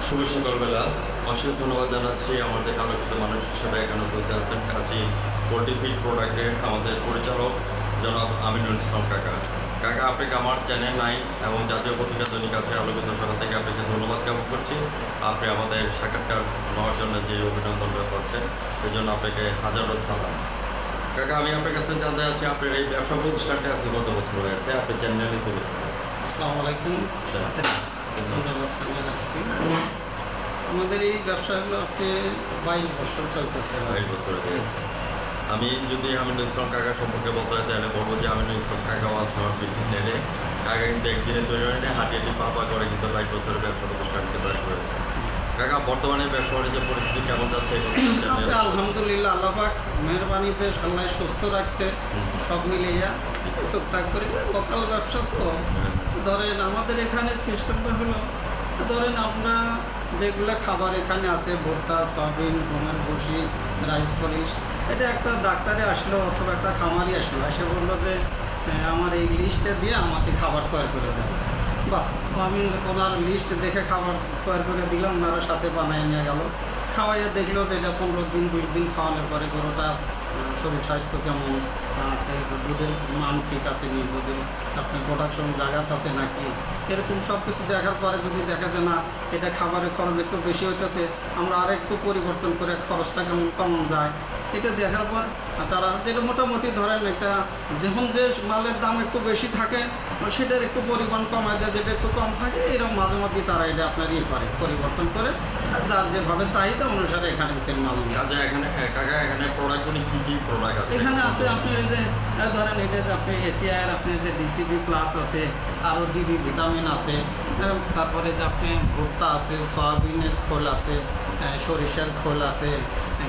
শুভ সকালবেলা। অশেষ ধন্যবাদ জানাচ্ছি আমাদের আলোকিত মানুষ হিসেবে এখানে উপস্থিত আছেন কাজী পোল্ট্রি ফিড প্রোডাক্টের আমাদের পরিচালক জনাব আমিনুল ইসলাম কাকা। কাকা, আপনাকে আমার চ্যানেল 9 এবং জাতীয় পত্রিকা দৈনিক আছে আলোকিত সকাল থেকে আপনাকে ধন্যবাদ জ্ঞাপন করছি। আপনি আমাদের সাক্ষাৎকার নেওয়ার জন্য যে অভিনন্দনটা পাচ্ছেন এর জন্য আপনাকে হাজারো সালাম। কাকা, আমি আপনার কাছে জানতে চাচ্ছি আপনার এই ব্যবসা প্রতিষ্ঠানটা আছে কত বছর হয়েছে? আপনার চ্যানেলে তুলে। আসসালামু আলাইকুম। আমাদের এই ব্যবসাগুলো আপনি 22 বছর চলতেছে। 22 বছর হয়েছে। আমি যদি আমিনুল ইসলাম কাকা সম্পর্কে বলতে হয় তাহলে বলবো যে আমিনুল ইসলাম কাকা ওয়াজ নট বিল্ডিং নেড়ে কাকা কিন্তু একদিনে তৈরি হয়নি, হাঁটিয়ে পাপা করে কিন্তু 22 বছরের ব্যবসা প্রতিষ্ঠানকে তৈরি করেছে। কাকা, বর্তমানে ব্যবসা বাণিজ্য পরিস্থিতি কেমন যাচ্ছে? আলহামদুলিল্লাহ, আল্লাহ পাক মেহরবানিতে সবাই সুস্থ রাখছে। সব মিলিয়ে টুকটাক করে লোকাল ব্যবসা তো ধরেন আমাদের এখানে সিস্টেমটা হলো, ধরেন আমরা যেগুলো খাবার এখানে আছে ভুট্টা, সয়াবিন, গমের ভুসি, রাইস পলিশ, এটা একটা ডাক্তারে আসলো অথবা একটা খামারি আসলো, এসে বললো যে আমার এই লিস্টে দিয়ে আমাকে খাবার তৈরি করে দেয়। বাস, আমি ওনার লিস্ট দেখে খাবার তৈরি করে দিলাম, ওনারা সাথে বানিয়ে নিয়ে গেল, খাওয়াইয়া দেখলো যে এটা 15 দিন 20 দিন খাওয়ানোর পরে গরুটা শরীর স্বাস্থ্য কেমন, দুধের মান ঠিক আছে কি, দুধের আপনার প্রোডাকশন জায়গাত আছে নাকি, এরকম সব কিছু দেখার পরে যদি দেখা যায় না এটা খাবারের খরচ একটু বেশি হইতেছে, আমরা আর একটু পরিবর্তন করে খরচটা কেমন কমন যায়, এটা দেখার পর তারা যেটা মোটামুটি ধরেন একটা যখন যে মালের দাম একটু বেশি থাকে সেটার একটু পরিমাণ কমায় দেয়, যেটা একটু কম থাকে এরকম মাঝে মাঝে তারা এটা আপনার করে পরিবর্তন করে যার যেভাবে চাহিদা অনুসারে এখানে মাল এখানে কাকা এখানে প্রোডাক্টগুলি কী কী প্রোডাক্ট আছে? এখানে আছে আপনি যে ধরেন এটা যে আপনি এসিআইয়ের আপনি যে ডিসিবি প্লাস আছে, আরও ডিবি ভিটামিন আছে, তারপরে যে আপনি ভুট্টা আছে, সয়াবিনের খোল আছে, সরিষার খোল আছে,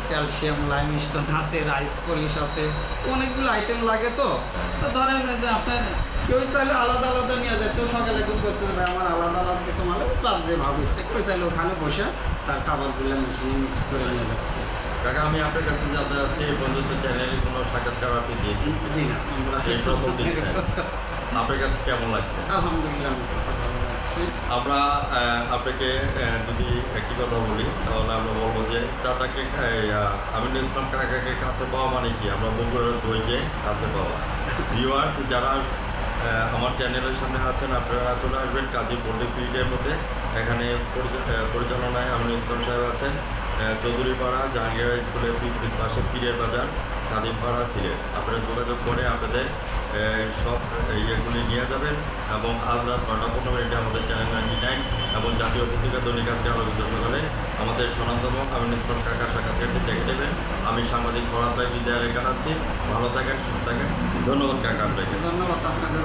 ক্যালসিয়াম লাইমস্টোন আছে, রাইস পলিশ আছে, অনেকগুলো আইটেম লাগে। তো ধরেন যে আপনার কেউ চাইলে আলাদা আলাদা নিয়ে যায়, কেউ সকালে কেউ করছে ভাই আমার আলাদা আলাদা কিছু মালে চার যেভাবে হচ্ছে, কেউ চাইলে ওখানে বসে তার খাবারগুলো মেশিনে মিক্স করে নিয়ে যাচ্ছে। কাকা, আমি আপনার কাছে জানতে চাচ্ছি এই পর্যন্ত চ্যানেলে কোনো সাক্ষাৎকার আপনি দিয়েছেন? জি না, আমরা এই প্রথম দিচ্ছেন। আপনার কাছে কেমন লাগছে? আলহামদুলিল্লাহ, আমার কাছে ভালো লাগছে। আমরা আপনাকে যদি একটি কথা বলি তাহলে আমরা বলবো যে চাচাকে আমিনুল ইসলাম কাকাকে কাছে পাওয়া মানে কি, আমরা বগুড়ার দইকে কাছে পাওয়া। ভিউয়ার্স যারা আমার চ্যানেলের সামনে আছেন আপনারা চলে আসবেন কাজী পোল্ট্রি ফিডের মধ্যে। এখানে পরিচালনায় আমিনুল ইসলাম সাহেব আছেন, চৌধুরীপাড়া জাহাঙ্গীর স্কুলের বিপরীত পাশে পীরের বাজার, খাদিমপাড়া, সিলেট। আপনারা যোগাযোগ করে আপনাদের সব ইয়েগুলি নিয়ে যাবেন এবং আজ রাত 9:15 আমাদের চ্যানেল 99 এবং জাতীয় পত্রিকা দৈনিক আজকে আলোকিত সকালে আমাদের সনাতন আমিনুল ইসলাম কাকার সাক্ষাৎকারটি দেখে দেবেন। আমি সাংবাদিক ফরাদ ভাই বিদ্যালয়ে জানাচ্ছি, ভালো থাকেন, সুস্থ থাকেন। ধন্যবাদ কাকা আপনাকে। ধন্যবাদ আপনাদের।